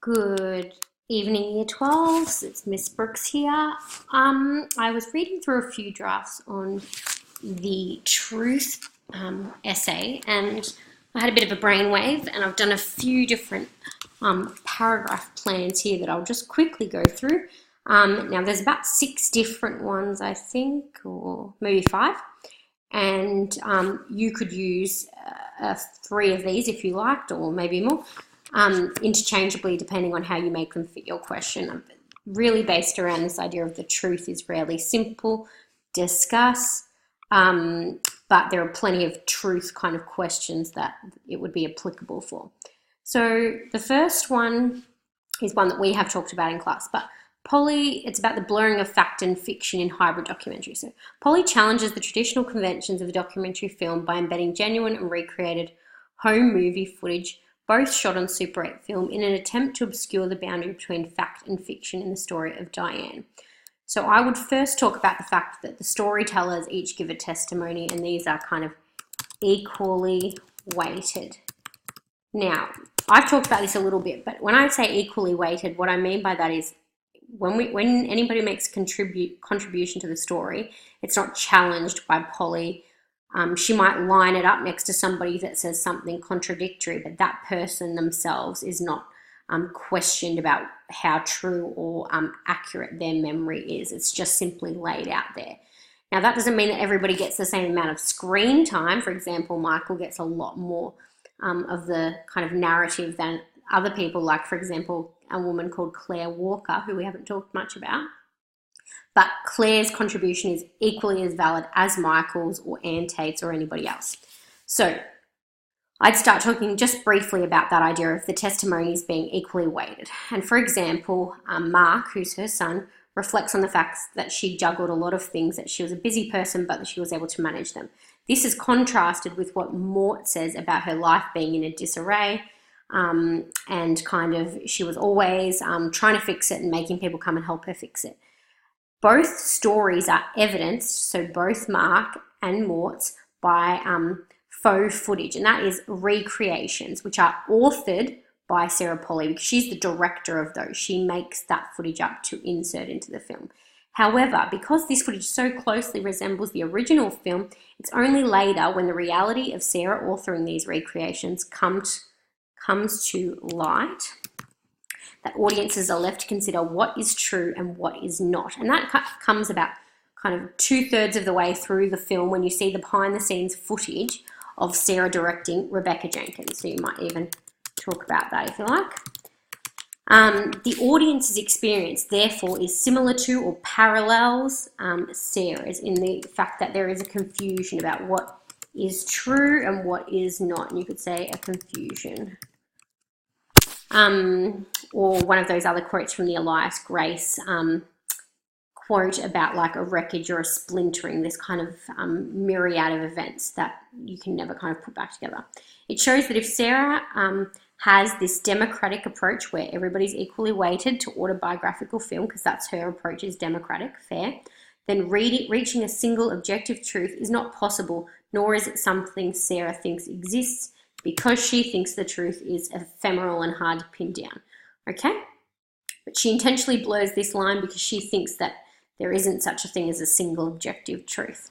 Good evening, Year 12s. It's Miss Brooks here. I was reading through a few drafts on the truth essay, and I had a bit of a brainwave, and I've done a few different paragraph plans here that I'll just quickly go through. Now, there's about 6 different ones, I think, or maybe 5, and you could use 3 of these if you liked, or maybe more. Interchangeably depending on how you make them fit your question. Really based around this idea of the truth is rarely simple, discuss, but there are plenty of truth kind of questions that it would be applicable for. So the first one is one that we have talked about in class, but it's about the blurring of fact and fiction in hybrid documentary. So Polly challenges the traditional conventions of the documentary film by embedding genuine and recreated home movie footage, both shot on Super 8 film, in an attempt to obscure the boundary between fact and fiction in the story of Diane. So I would first talk about the fact that the storytellers each give a testimony, and these are kind of equally weighted. Now, I've talked about this a little bit, but when I say equally weighted, what I mean by that is when anybody makes a contribution to the story, it's not challenged by Polly. She might line it up next to somebody that says something contradictory, but that person themselves is not questioned about how true or accurate their memory is. It's just simply laid out there. Now, that doesn't mean that everybody gets the same amount of screen time. For example, Michael gets a lot more of the kind of narrative than other people, like, for example, a woman called Claire Walker, who we haven't talked much about. But Claire's contribution is equally as valid as Michael's or Anne Tate's or anybody else. So I'd start talking just briefly about that idea of the testimonies being equally weighted. And for example, Mark, who's her son, reflects on the fact that she juggled a lot of things, that she was a busy person, but that she was able to manage them. This is contrasted with what Mort says about her life being in a disarray, and kind of she was always trying to fix it and making people come and help her fix it. Both stories are evidenced, so both Mark and Mort's, by faux footage, and that is recreations, which are authored by Sarah Polley, because she's the director of those. She makes that footage up to insert into the film. However, because this footage so closely resembles the original film, it's only later, when the reality of Sarah authoring these recreations comes to light, that audiences are left to consider what is true and what is not. And that comes about kind of 2/3 of the way through the film, when you see the behind-the-scenes footage of Sarah directing Rebecca Jenkins. So you might even talk about that if you like. The audience's experience, therefore, is similar to or parallels Sarah's in the fact that there is a confusion about what is true and what is not. And you could say a confusion. Or one of those other quotes from the Elias Grace quote about like a wreckage or a splintering, this kind of myriad of events that you can never kind of put back together. It shows that if Sarah has this democratic approach where everybody's equally weighted to autobiographical film, because that's her approach, is democratic, fair, then reaching a single objective truth is not possible, nor is it something Sarah thinks exists, because she thinks the truth is ephemeral and hard to pin down. Okay? But she intentionally blurs this line because she thinks that there isn't such a thing as a single objective truth.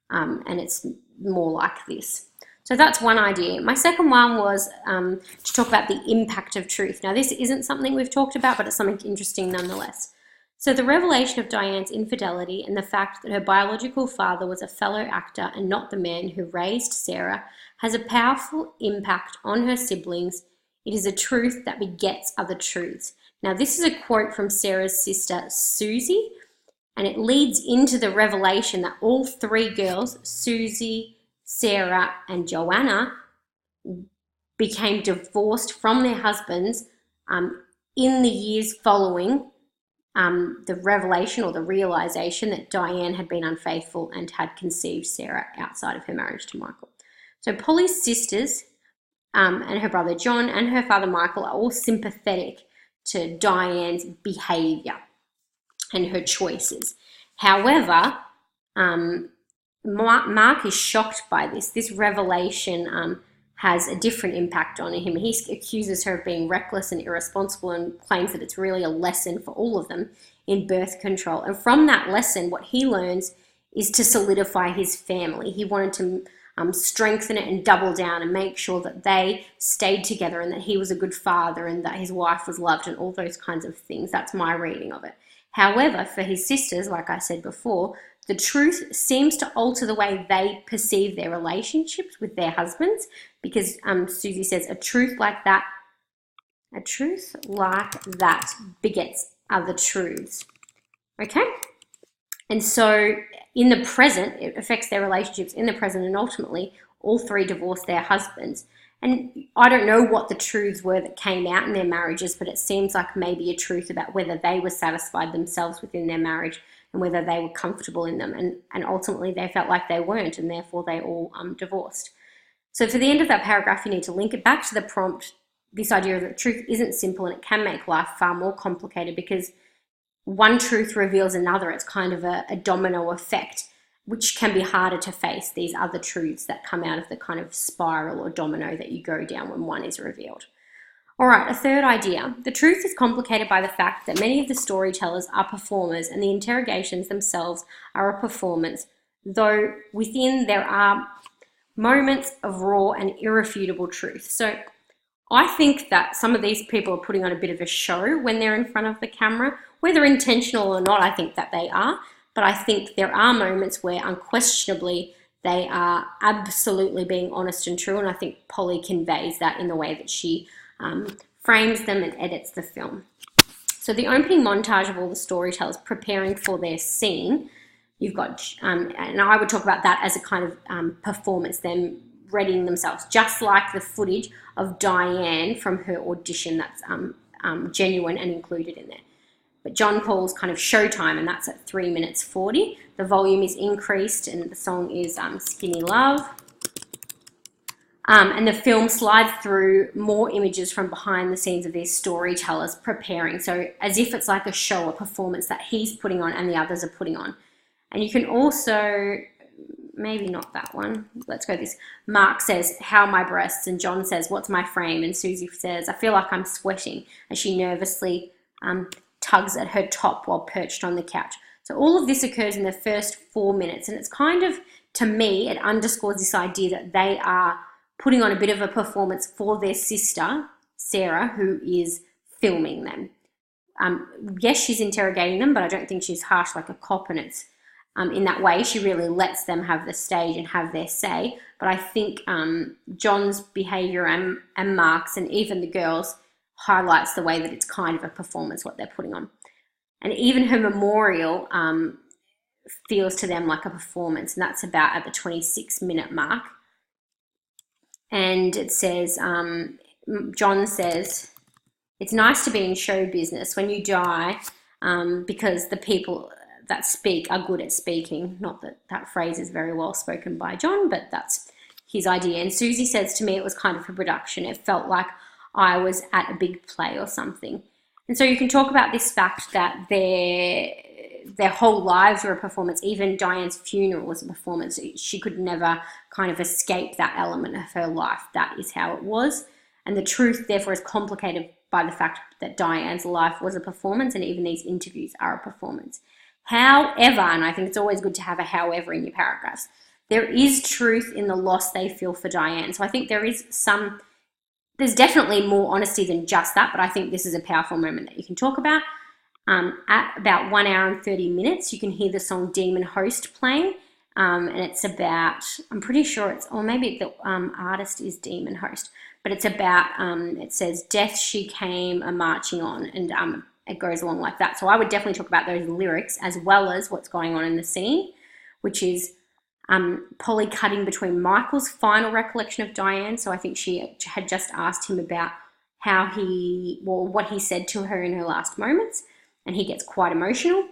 And it's more like this. So that's one idea. My second one was to talk about the impact of truth. Now, this isn't something we've talked about, but it's something interesting nonetheless. So the revelation of Diane's infidelity and the fact that her biological father was a fellow actor and not the man who raised Sarah has a powerful impact on her siblings. It is a truth that begets other truths. Now, this is a quote from Sarah's sister, Susie, and it leads into the revelation that all 3 girls, Susie, Sarah, and Joanna, became divorced from their husbands in the years following the revelation or the realization that Diane had been unfaithful and had conceived Sarah outside of her marriage to Michael. So Polly's sisters and her brother John and her father Michael are all sympathetic to Diane's behaviour and her choices. However, Mark is shocked by this revelation has a different impact on him. He accuses her of being reckless and irresponsible and claims that it's really a lesson for all of them in birth control. And from that lesson, what he learns is to solidify his family. He wanted to strengthen it and double down and make sure that they stayed together and that he was a good father and that his wife was loved and all those kinds of things. That's my reading of it. However, for his sisters, like I said before, the truth seems to alter the way they perceive their relationships with their husbands, because Susie says a truth like that begets other truths. Okay? And so in the present, it affects their relationships in the present, and ultimately all three divorce their husbands. And I don't know what the truths were that came out in their marriages, but it seems like maybe a truth about whether they were satisfied themselves within their marriage and whether they were comfortable in them. And ultimately they felt like they weren't, and therefore they all divorced. So for the end of that paragraph, you need to link it back to the prompt, this idea that truth isn't simple and it can make life far more complicated, because one truth reveals another. It's kind of a domino effect, which can be harder to face, these other truths that come out of the kind of spiral or domino that you go down when one is revealed. All right, a third idea. The truth is complicated by the fact that many of the storytellers are performers and the interrogations themselves are a performance, though within there are moments of raw and irrefutable truth. So I think that some of these people are putting on a bit of a show when they're in front of the camera. Whether intentional or not, I think that they are. But I think there are moments where unquestionably they are absolutely being honest and true. And I think Polly conveys that in the way that she frames them and edits the film. So the opening montage of all the storytellers preparing for their scene, you've got, and I would talk about that as a kind of performance, them readying themselves, just like the footage of Diane from her audition that's genuine and included in there. But John calls kind of showtime, and that's at 3 minutes 40. The volume is increased, and the song is Skinny Love. And the film slides through more images from behind the scenes of these storytellers preparing. So as if it's like a show, a performance that he's putting on and the others are putting on. And you can also, maybe not that one, let's go this. Mark says, how are my breasts? And John says, what's my frame? And Susie says, I feel like I'm sweating, as she nervously tugs at her top while perched on the couch. So all of this occurs in the first 4 minutes, and it's kind of, to me, it underscores this idea that they are putting on a bit of a performance for their sister, Sarah, who is filming them. Yes, she's interrogating them, but I don't think she's harsh like a cop, and it's in that way she really lets them have the stage and have their say. But I think John's behaviour and Mark's and even the girls highlights the way that it's kind of a performance, what they're putting on. And even her memorial feels to them like a performance, and that's about at the 26-minute mark. And it says, John says, it's nice to be in show business when you die, because the people that speak are good at speaking. Not that that phrase is very well spoken by John, but that's his idea. And Susie says to me it was kind of a production. It felt like I was at a big play or something. And so you can talk about this fact that their whole lives were a performance. Even Diane's funeral was a performance. She could never kind of escape that element of her life. That is how it was. And the truth, therefore, is complicated by the fact that Diane's life was a performance, and even these interviews are a performance. However, and I think it's always good to have a however in your paragraphs, there is truth in the loss they feel for Diane. So I think there's definitely more honesty than just that, but I think this is a powerful moment that you can talk about. At about 1 hour and 30 minutes, you can hear the song Demon Host playing, and it's about, I'm pretty sure it's, or maybe the artist is Demon Host, but it's about, it says, death she came a-marching on, and it goes along like that. So I would definitely talk about those lyrics as well as what's going on in the scene, which is Polly cutting between Michael's final recollection of Diane. So I think she had just asked him about what he said to her in her last moments, and he gets quite emotional.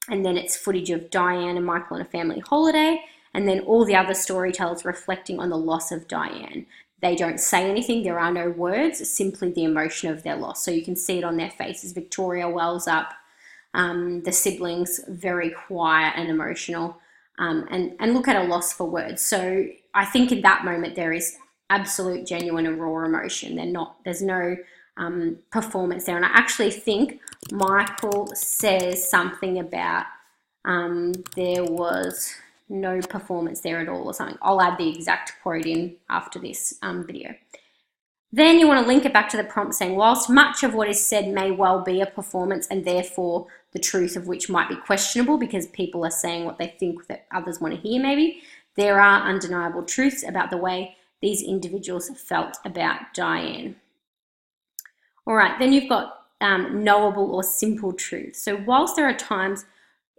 And then it's footage of Diane and Michael on a family holiday, and then all the other storytellers reflecting on the loss of Diane. They don't say anything, there are no words, simply the emotion of their loss. So you can see it on their faces. Victoria wells up, the siblings very quiet and emotional, and look at a loss for words. So I think in that moment there is absolute, genuine and raw emotion. There's no performance there. And I actually think Michael says something about there was no performance there at all or something. I'll add the exact quote in after this video. Then you want to link it back to the prompt saying, whilst much of what is said may well be a performance and therefore the truth of which might be questionable because people are saying what they think that others want to hear maybe, there are undeniable truths about the way these individuals felt about Diane. All right, then you've got knowable or simple truths. So whilst there are times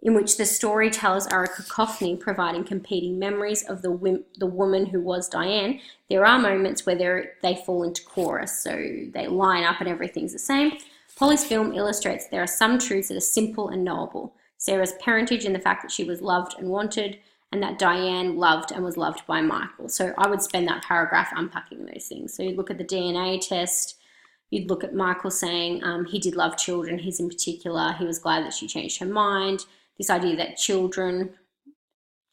in which the storytellers are a cacophony providing competing memories of the woman who was Diane, there are moments where they fall into chorus, so they line up and everything's the same. Polly's film illustrates there are some truths that are simple and knowable. Sarah's parentage and the fact that she was loved and wanted, and that Diane loved and was loved by Michael. So I would spend that paragraph unpacking those things. So you'd look at the DNA test, you'd look at Michael saying he did love children, his in particular, he was glad that she changed her mind. This idea that children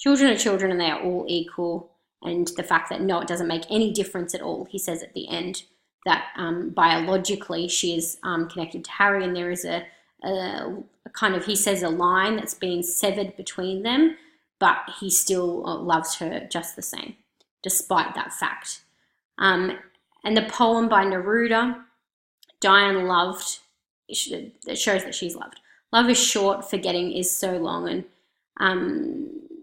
are children and they are all equal, and the fact that no, it doesn't make any difference at all. He says at the end that biologically she is connected to Harry, and there is a kind of, he says a line that's been severed between them, but he still loves her just the same, despite that fact. And the poem by Neruda, Diane loved, it shows that she's loved. Love is short, forgetting is so long. And I'm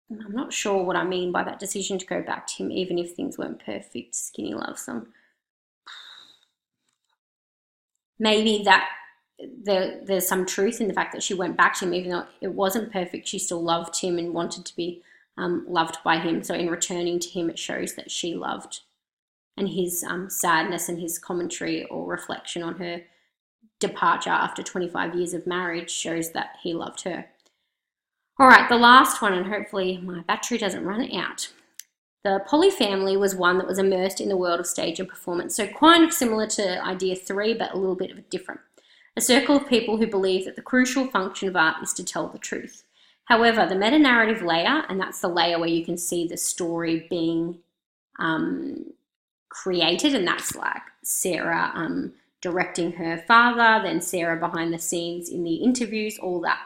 not sure what I mean by that decision to go back to him, even if things weren't perfect. Skinny love song. Maybe that there's some truth in the fact that she went back to him, even though it wasn't perfect. She still loved him and wanted to be loved by him. So in returning to him, it shows that she loved. And his sadness and his commentary or reflection on her departure after 25 years of marriage shows that he loved her. All right, the last one, and hopefully my battery doesn't run out. The Polly family was one that was immersed in the world of stage and performance, so kind of similar to idea 3, but a little bit different. A circle of people who believe that the crucial function of art is to tell the truth. However, the meta-narrative layer, and that's the layer where you can see the story being created, and that's like Sarah directing her father, then Sarah behind the scenes in the interviews, all that,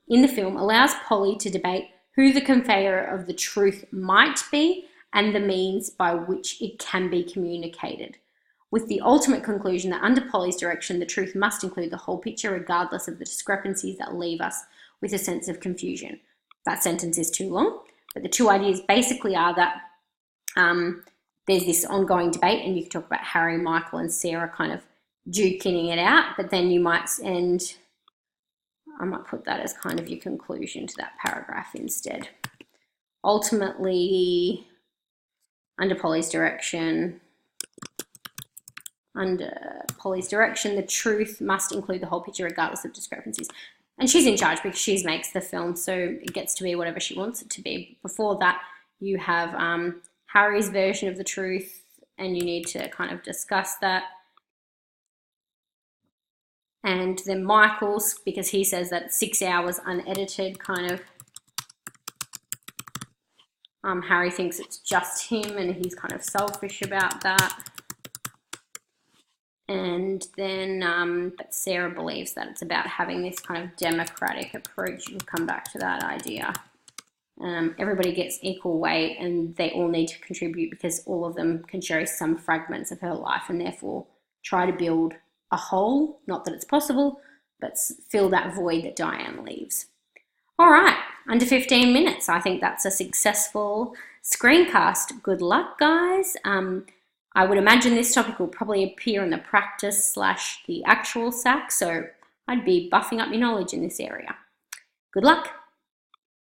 in the film allows Polly to debate who the conveyor of the truth might be and the means by which it can be communicated, with the ultimate conclusion that under Polly's direction, the truth must include the whole picture regardless of the discrepancies that leave us with a sense of confusion. That sentence is too long, but the two ideas basically are that there's this ongoing debate, and you can talk about Harry, Michael and Sarah kind of duking it out, but then you might end, I might put that as kind of your conclusion to that paragraph instead. Ultimately, under Polly's direction, the truth must include the whole picture regardless of discrepancies. And she's in charge because she makes the film, so it gets to be whatever she wants it to be. Before that, you have Harry's version of the truth, and you need to kind of discuss that. And then Michael's, because he says that 6 hours unedited, kind of, Harry thinks it's just him and he's kind of selfish about that. And then, but Sarah believes that it's about having this kind of democratic approach. We'll come back to that idea. Everybody gets equal weight and they all need to contribute because all of them can show some fragments of her life and therefore try to build a whole. Not that it's possible, but fill that void that Diane leaves. All right, under 15 minutes. I think that's a successful screencast. Good luck, guys. I would imagine this topic will probably appear in the practice / the actual SAC, so I'd be buffing up your knowledge in this area. Good luck.